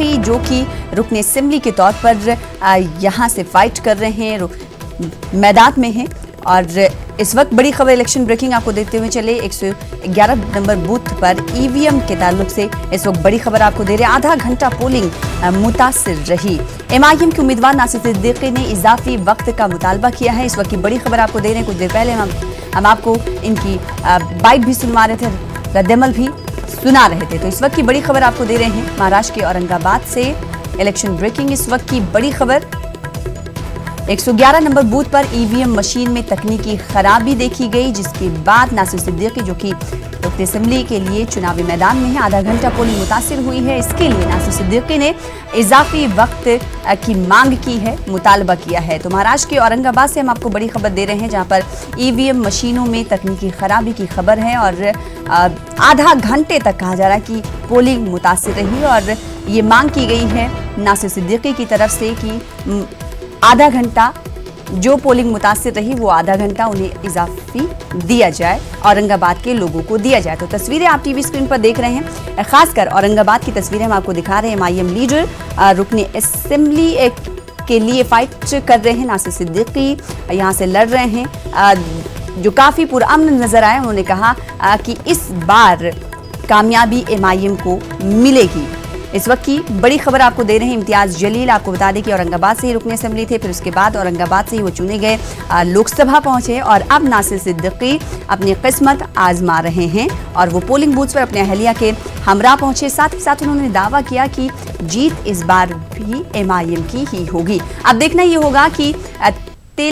सिद्दीकी जो कि रुकन असेंबली के तौर पर यहाँ से फाइट कर रहे हैं, मैदान में हैं। और इस वक्त बड़ी खबर इलेक्शन ब्रेकिंग आपको देते हुए चले 111 नंबर बूथ पर ईवीएम के ताल्लुक से इस वक्त बड़ी खबर आपको दे रहे हैं। आधा घंटा पोलिंग मुतासिर रही। एमआईएम के उम्मीदवार नासिर सिद्दीकी ने इजाफी वक्त का मुतालबा किया है। इस वक्त की बड़ी खबर आपको दे रहे हैं। कुछ देर पहले हम आपको इनकी बाइट भी सुनवा रहे थे, रद्दमल भी सुना रहे थे। तो इस वक्त की बड़ी खबर आपको दे रहे हैं महाराष्ट्र के औरंगाबाद से इलेक्शन ब्रेकिंग। इस वक्त की बड़ी खबर 111 नंबर बूथ पर ईवीएम मशीन में तकनीकी खराबी देखी गई, जिसके बाद नासिर सिद्दीकी जो कि रुकन असेंबली के लिए चुनावी मैदान में है, आधा घंटा पोलिंग मुतासिर हुई है। इसके लिए नासिर सिद्दीकी ने इजाफी वक्त की मांग की है, मुतालबा किया है। तो महाराष्ट्र के औरंगाबाद से हम आपको बड़ी खबर दे रहे हैं, जहां पर ईवीएम मशीनों में तकनीकी खराबी की खबर है और आधा घंटे तक कहा जा रहा है कि पोलिंग मुतासिर रही। और ये मांग की गई है नासिर सिद्दीकी की तरफ से कि आधा घंटा जो पोलिंग मुतासिर रही वो आधा घंटा उन्हें इजाफी दिया जाए, औरंगाबाद के लोगों को दिया जाए। तो तस्वीरें आप टीवी स्क्रीन पर देख रहे हैं, खासकर औरंगाबाद की तस्वीरें हम आपको दिखा रहे हैं। एमआईएम लीडर रुकन असेंबली के लिए फाइट कर रहे हैं। नासिर सिद्दीकी यहाँ से लड़ रहे हैं, जो काफ़ी पुरअमन नजर आए। उन्होंने कहा कि इस बार कामयाबी एमआईएम को मिलेगी। इस वक्त की बड़ी खबर आपको दे रहे हैं इम्तियाज जलील। आपको बता दें कि औरंगाबाद से ही रुकन असेंबली थे, फिर उसके बाद औरंगाबाद से ही वो चुने गए, लोकसभा पहुंचे और अब नासिर सिद्दीकी अपनी किस्मत आजमा रहे हैं और वो पोलिंग बूथ पर अपने अहलिया के हमरा पहुंचे। साथ ही साथ उन्होंने दावा किया कि जीत इस बार भी एमआईएम की ही होगी। अब देखना ये होगा कि